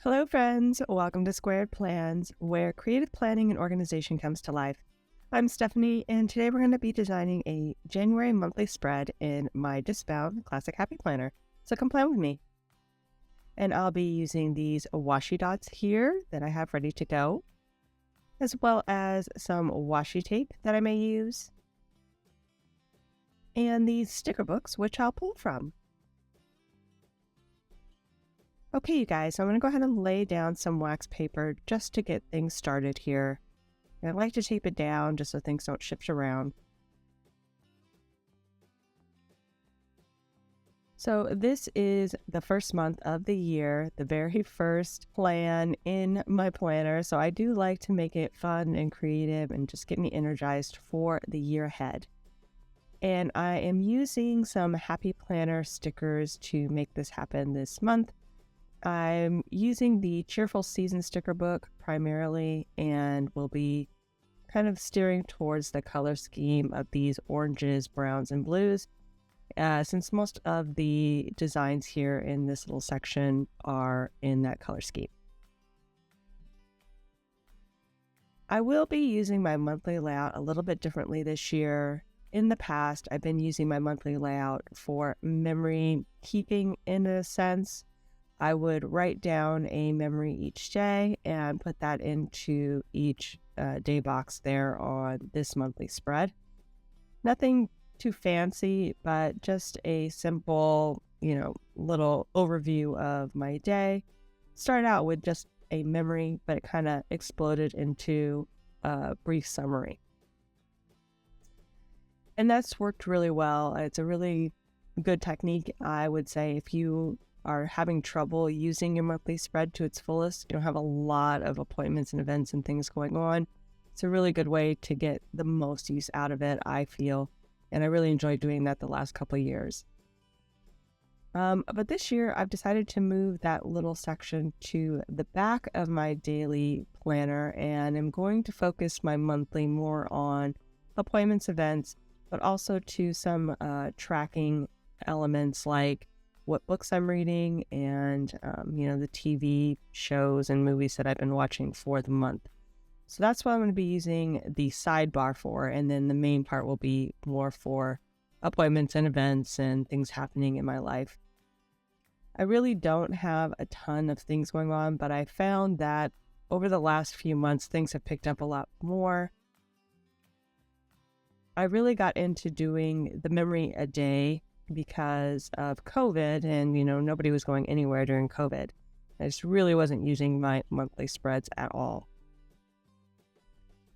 Hello, friends. Welcome to Squaird Plans, where creative planning and organization comes to life. I'm Stephanie, and today we're going to be designing a January monthly spread in my discbound Classic Happy Planner. So come plan with me. And I'll be using these washi dots here that I have ready to go, as well as some washi tape that I may use, and these sticker books, which I'll pull from. Okay, you guys, so I'm going to go ahead and lay down some wax paper just to get things started here. And I like to tape it down just so things don't shift around. So this is the first month of the year, the very first plan in my planner. So I do like to make it fun and creative and just get me energized for the year ahead. And I am using some Happy Planner stickers to make this happen this month. I'm using the Cheerful Season sticker book primarily, and will be kind of steering towards the color scheme of these oranges, browns, and blues, since most of the designs here in this little section are in that color scheme. I will be using my monthly layout a little bit differently this year. In the past, I've been using my monthly layout for memory keeping in a sense. I would write down a memory each day and put that into each day box there on this monthly spread. Nothing too fancy, but just a simple, little overview of my day. Started out with just a memory, but it kind of exploded into a brief summary. And that's worked really well. It's a really good technique, I would say, if you are having trouble using your monthly spread to its fullest. You don't have a lot of appointments and events and things going on. It's a really good way to get the most use out of it, I feel. And I really enjoyed doing that the last couple of years. But this year, I've decided to move that little section to the back of my daily planner, and I'm going to focus my monthly more on appointments, events, but also to some tracking elements like what books I'm reading and, the TV shows and movies that I've been watching for the month. So that's what I'm going to be using the sidebar for. And then the main part will be more for appointments and events and things happening in my life. I really don't have a ton of things going on, but I found that over the last few months, things have picked up a lot more. I really got into doing the memory a day because of COVID, and nobody was going anywhere during COVID. I just really wasn't using my monthly spreads at all.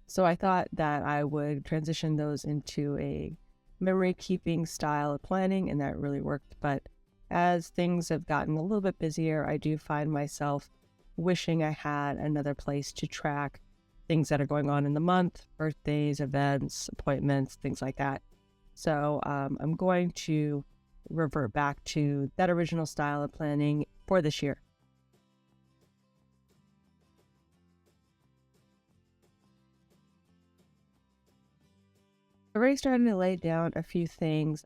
So I thought that I would transition those into a memory keeping style of planning, and that really worked. But as things have gotten a little bit busier, I do find myself wishing I had another place to track things that are going on in the month, birthdays, events, appointments, things like that. So I'm going to revert back to that original style of planning for this year. I've already started to lay down a few things.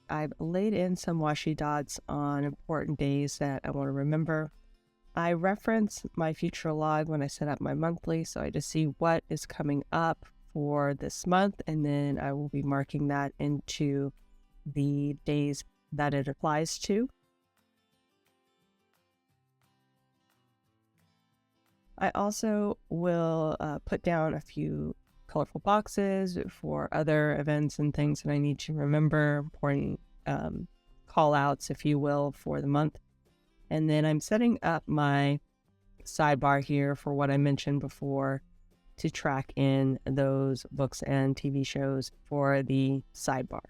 I've laid in some washi dots on important days that I want to remember. I reference my future log when I set up my monthly, so I just see what is coming up for this month, and then I will be marking that into the days that it applies to. I also will put down a few colorful boxes for other events and things that I need to remember, important call outs, if you will, for the month. And then I'm setting up my sidebar here for what I mentioned before, to track in those books and TV shows for the sidebar.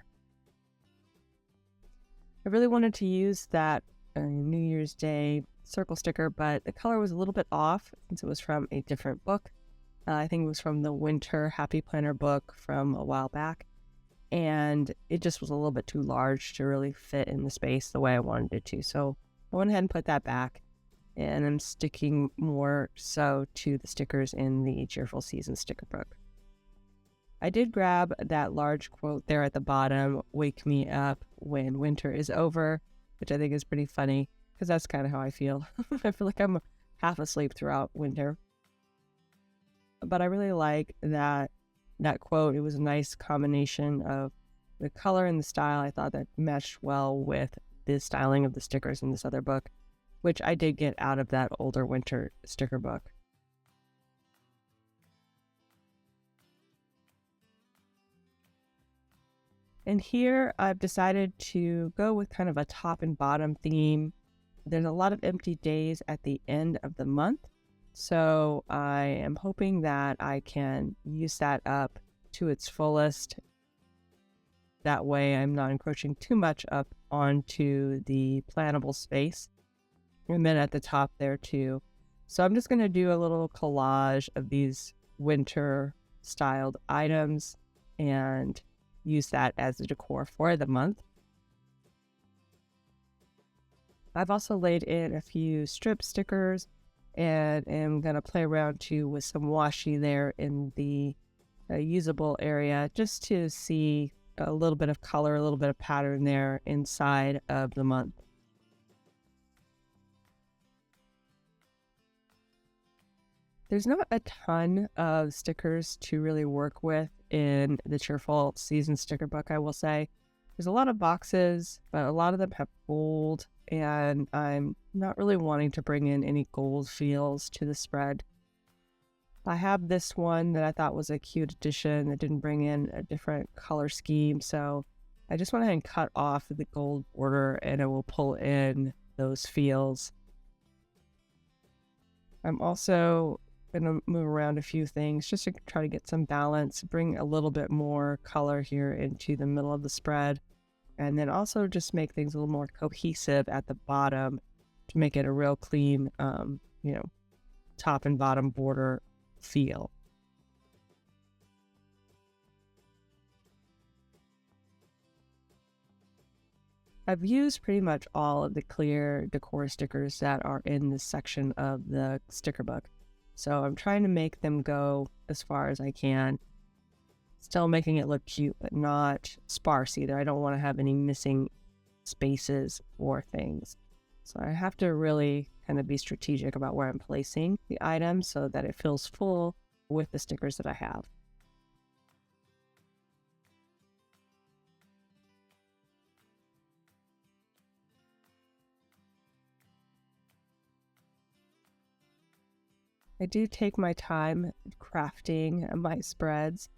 I really wanted to use that New Year's Day circle sticker, but the color was a little bit off since it was from a different book. I think it was from the Winter Happy Planner book from a while back, and it just was a little bit too large to really fit in the space the way I wanted it to. So I went ahead and put that back, and I'm sticking more so to the stickers in the Cheerful Season sticker book. I did grab that large quote there at the bottom, "Wake me up when winter is over," which I think is pretty funny. because that's kind of how I feel. I feel like I'm half asleep throughout winter. But I really like that quote. It was a nice combination of the color and the style. I thought that meshed well with the styling of the stickers in this other book, which I did get out of that older winter sticker book. And here I've decided to go with kind of a top and bottom theme. There's a lot of empty days at the end of the month, so I am hoping that I can use that up to its fullest. That way I'm not encroaching too much up onto the plannable space. And then at the top there too. So I'm just going to do a little collage of these winter styled items and use that as the decor for the month. I've also laid in a few strip stickers and am going to play around too with some washi there in the usable area, just to see a little bit of color, a little bit of pattern there inside of the month. There's not a ton of stickers to really work with in the Cheerful Season sticker book, I will say. There's a lot of boxes, but a lot of them have gold, and I'm not really wanting to bring in any gold feels to the spread. I have this one that I thought was a cute addition that didn't bring in a different color scheme, so I just went ahead and cut off the gold border, and I will pull in those feels. I'm also going to move around a few things just to try to get some balance, bring a little bit more color here into the middle of the spread, and then also just make things a little more cohesive at the bottom to make it a real clean, top and bottom border feel. I've used pretty much all of the clear decor stickers that are in this section of the sticker book. So I'm trying to make them go as far as I can. Still making it look cute, but not sparse either. I don't want to have any missing spaces or things. So I have to really kind of be strategic about where I'm placing the item so that it feels full with the stickers that I have. I do take my time crafting my spreads.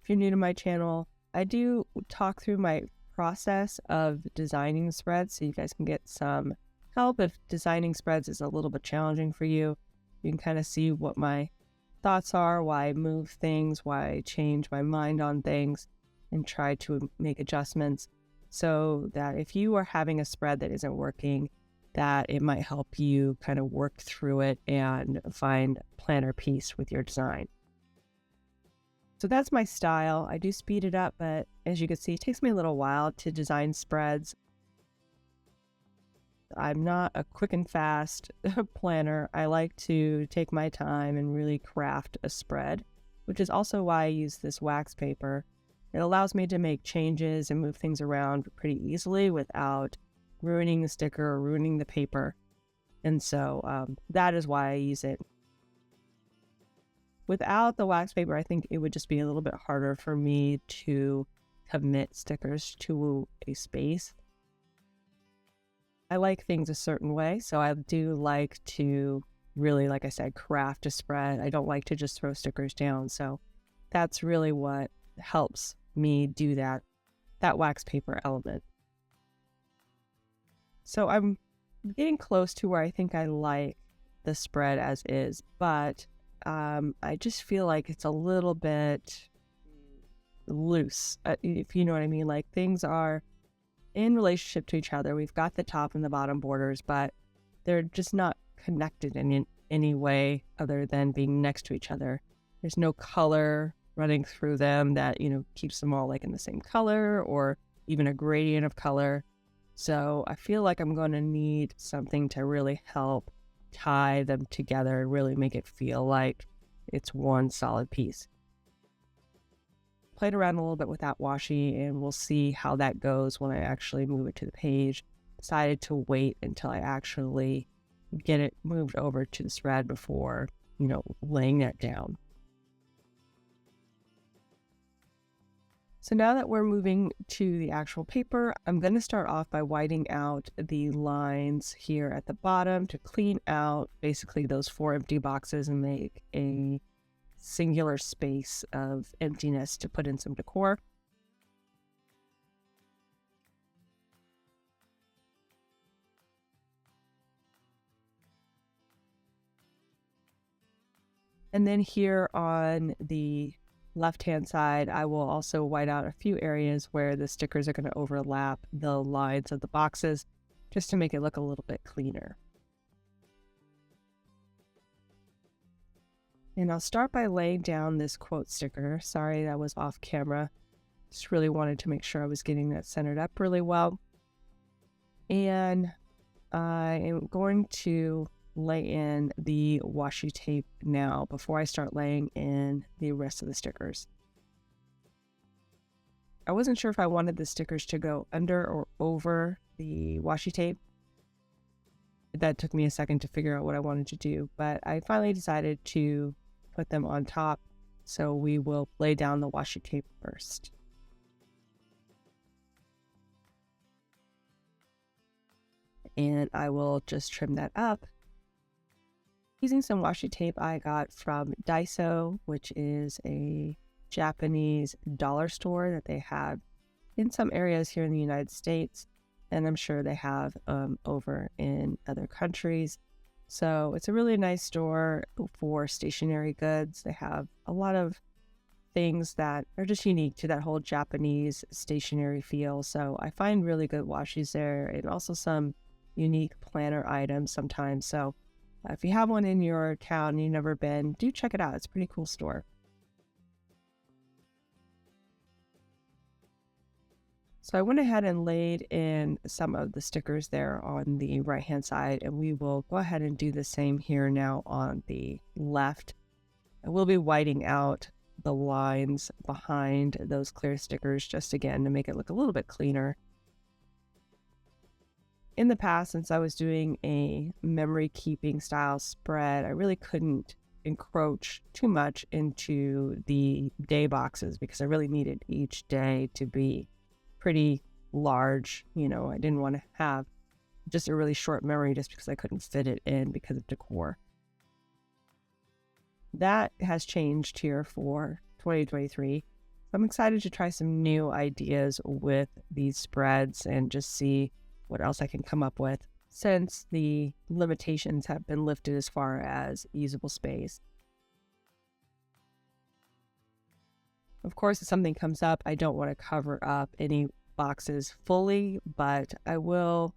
If you're new to my channel, I do talk through my process of designing spreads so you guys can get some help if designing spreads is a little bit challenging for you. You can kind of see what my thoughts are, why I move things, why I change my mind on things, and try to make adjustments so that if you are having a spread that isn't working, that it might help you kind of work through it and find planner peace with your design. So that's my style. I do speed it up, but as you can see, it takes me a little while to design spreads. I'm not a quick and fast planner. I like to take my time and really craft a spread, which is also why I use this wax paper. It allows me to make changes and move things around pretty easily without ruining the sticker or ruining the paper. And so that is why I use it. Without the wax paper, I think it would just be a little bit harder for me to commit stickers to a space. I like things a certain way, so I do like to really, like I said, craft a spread. I don't like to just throw stickers down, so that's really what helps me do that wax paper element. So I'm getting close to where I think I like the spread as is, but I just feel like it's a little bit loose, if you know what I mean. Like, things are in relationship to each other. We've got the top and the bottom borders, but they're just not connected in any way other than being next to each other. There's no color running through them that, keeps them all like in the same color or even a gradient of color. So I feel like I'm going to need something to really help tie them together and really make it feel like it's one solid piece. Played around a little bit with that washi, and we'll see how that goes when I actually move it to the page. decided to wait until I actually get it moved over to the spread before, laying it down. So now that we're moving to the actual paper, I'm going to start off by whiting out the lines here at the bottom to clean out basically those 4 empty boxes and make a singular space of emptiness to put in some decor. And then here on the left-hand side, I will also white out a few areas where the stickers are going to overlap the lines of the boxes just to make it look a little bit cleaner. And I'll start by laying down this quote sticker. Sorry, that was off camera. Just really wanted to make sure I was getting that centered up really well. And I am going to lay in the washi tape now before I start laying in the rest of the stickers. I wasn't sure if I wanted the stickers to go under or over the washi tape. That took me a second to figure out what I wanted to do, but I finally decided to put them on top. So we will lay down the washi tape first. And I will just trim that up using some washi tape I got from Daiso, which is a Japanese dollar store that they have in some areas here in the United States, and I'm sure they have over in other countries. So it's a really nice store for stationery goods. They have a lot of things that are just unique to that whole Japanese stationery feel. So I find really good washis there, and also some unique planner items sometimes. So if you have one in your town and you've never been, do check it out. It's a pretty cool store. So I went ahead and laid in some of the stickers there on the right hand side, and we will go ahead and do the same here now on the left. I will be whiting out the lines behind those clear stickers just again to make it look a little bit cleaner. In the past, since I was doing a memory keeping style spread, I really couldn't encroach too much into the day boxes because I really needed each day to be pretty large. I didn't want to have just a really short memory just because I couldn't fit it in because of decor. That has changed here for 2023. I'm excited to try some new ideas with these spreads and just see what else I can come up with since the limitations have been lifted as far as usable space. Of course, if something comes up, I don't want to cover up any boxes fully, but I will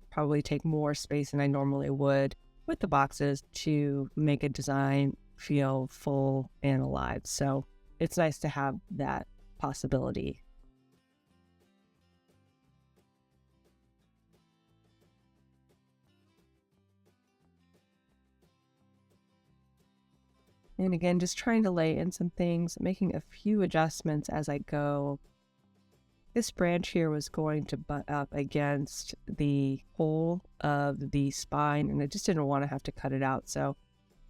probably take more space than I normally would with the boxes to make a design feel full and alive. So it's nice to have that possibility. And again, just trying to lay in some things, making a few adjustments as I go. This branch here was going to butt up against the hole of the spine, and I just didn't want to have to cut it out. So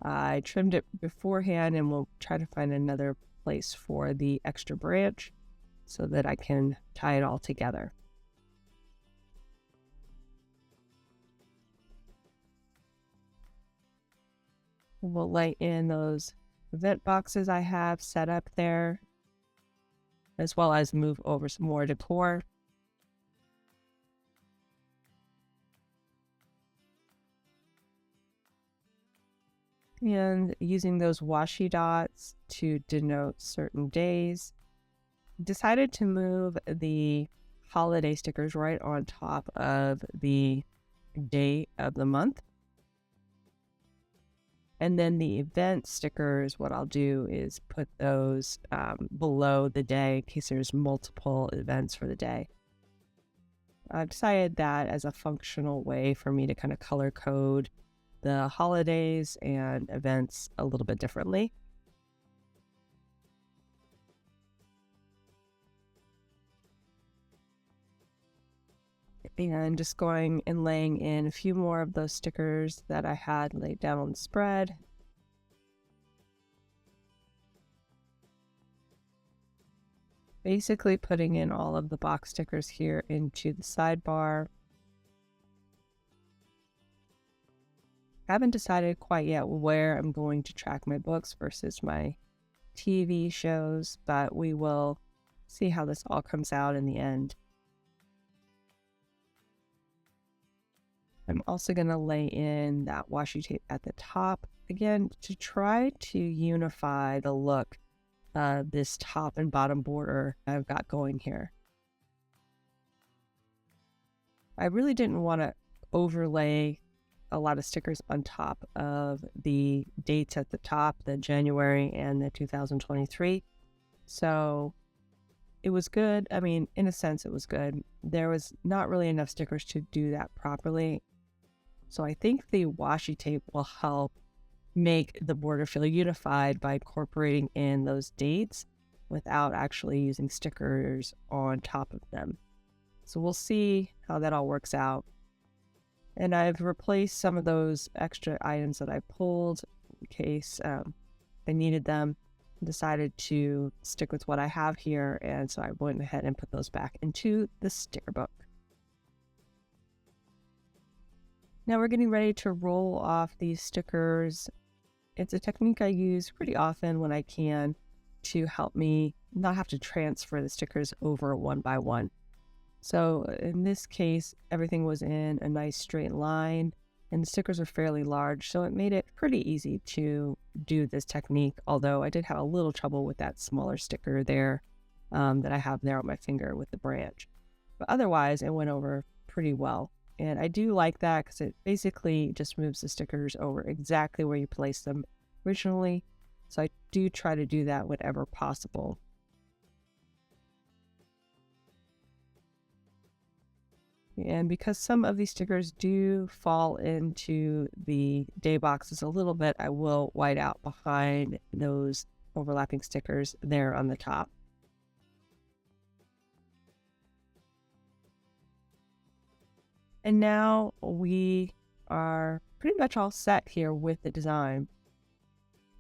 I trimmed it beforehand, and we'll try to find another place for the extra branch so that I can tie it all together. We'll lay in those vent boxes I have set up there, as well as move over some more decor. And using those washi dots to denote certain days, decided to move the holiday stickers right on top of the day of the month. And then the event stickers, what I'll do is put those below the day in case there's multiple events for the day. I've decided that as a functional way for me to kind of color code the holidays and events a little bit differently. and just going and laying in a few more of those stickers that I had laid down on the spread. Basically putting in all of the box stickers here into the sidebar. I haven't decided quite yet where I'm going to track my books versus my TV shows, but we will see how this all comes out in the end. I'm also going to lay in that washi tape at the top, again, to try to unify the look of this top and bottom border I've got going here. I really didn't want to overlay a lot of stickers on top of the dates at the top, the January and the 2023. So it was good. I mean, in a sense, it was good. There was not really enough stickers to do that properly. So I think the washi tape will help make the border feel unified by incorporating in those dates without actually using stickers on top of them. So we'll see how that all works out. And I've replaced some of those extra items that I pulled in case I needed them. Decided to stick with what I have here, and so I went ahead and put those back into the sticker book. Now we're getting ready to roll off these stickers. It's a technique I use pretty often when I can to help me not have to transfer the stickers over one by one. So in this case, everything was in a nice straight line and the stickers are fairly large, so it made it pretty easy to do this technique, although I did have a little trouble with that smaller sticker there that I have there on my finger with the branch. But otherwise, it went over pretty well. And I do like that because it basically just moves the stickers over exactly where you placed them originally. So I do try to do that whenever possible. And because some of these stickers do fall into the day boxes a little bit, I will white out behind those overlapping stickers there on the top. And now we are pretty much all set here with the design.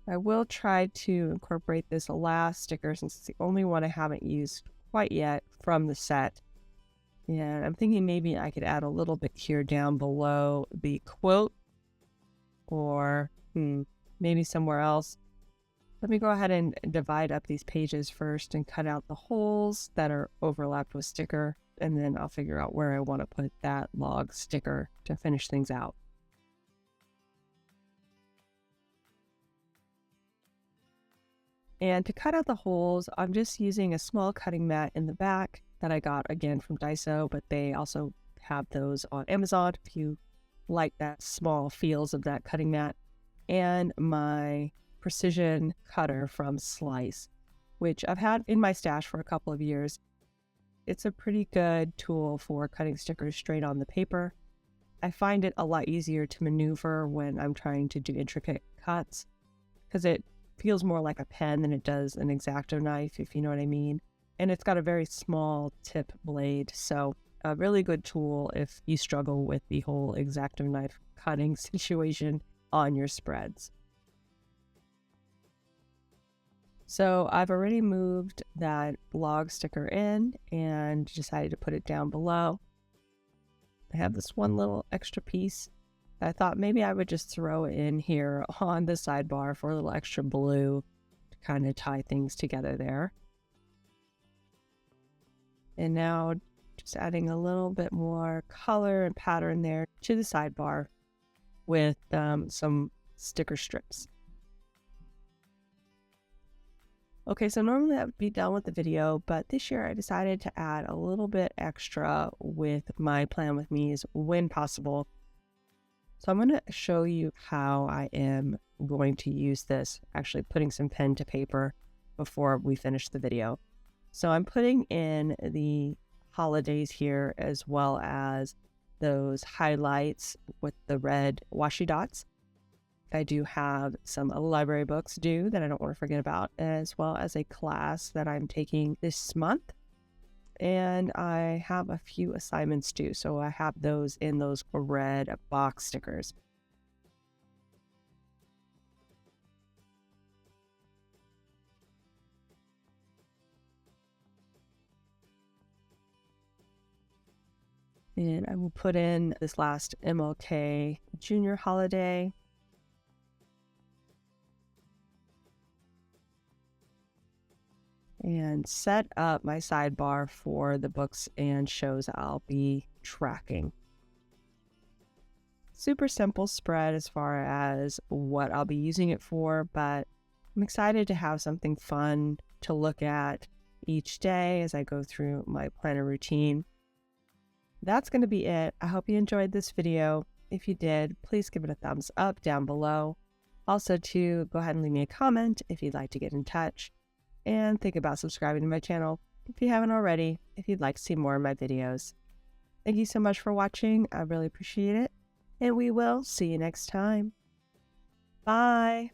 I will try to incorporate this last sticker since it's the only one I haven't used quite yet from the set. And I'm thinking maybe I could add a little bit here down below the quote or maybe somewhere else. Let me go ahead and divide up these pages first and cut out the holes that are overlapped with sticker. And then I'll figure out where I want to put that log sticker to finish things out. And to cut out the holes, I'm just using a small cutting mat in the back that I got again from Daiso, but they also have those on Amazon if you like that small feels of that cutting mat, and my precision cutter from Slice, which I've had in my stash for a couple of years. It's a pretty good tool for cutting stickers straight on the paper. I find it a lot easier to maneuver when I'm trying to do intricate cuts because it feels more like a pen than it does an X-Acto knife, if you know what I mean. And it's got a very small tip blade, so a really good tool if you struggle with the whole X-Acto knife cutting situation on your spreads. So I've already moved that log sticker in and decided to put it down below. I have this one little extra piece. I thought maybe I would just throw it in here on the sidebar for a little extra blue to kind of tie things together there. And now just adding a little bit more color and pattern there to the sidebar with some sticker strips. Okay, so normally that would be done with the video, but this year I decided to add a little bit extra with my Plan With Me's when possible. So I'm going to show you how I am going to use this, actually putting some pen to paper before we finish the video. So I'm putting in the holidays here as well as those highlights with the red washi dots. I do have some library books due that I don't want to forget about, as well as a class that I'm taking this month. and I have a few assignments due, so I have those in those red box stickers. And I will put in this last MLK Junior holiday. And set up my sidebar for the books and shows I'll be tracking. Super simple spread as far as what I'll be using it for, but I'm excited to have something fun to look at each day as I go through my planner routine. That's going to be it. I hope you enjoyed this video. If you did, please give it a thumbs up down below. Also, to go ahead and leave me a comment if you'd like to get in touch. And think about subscribing to my channel if you haven't already, if you'd like to see more of my videos. Thank you so much for watching. I really appreciate it. And we will see you next time. Bye.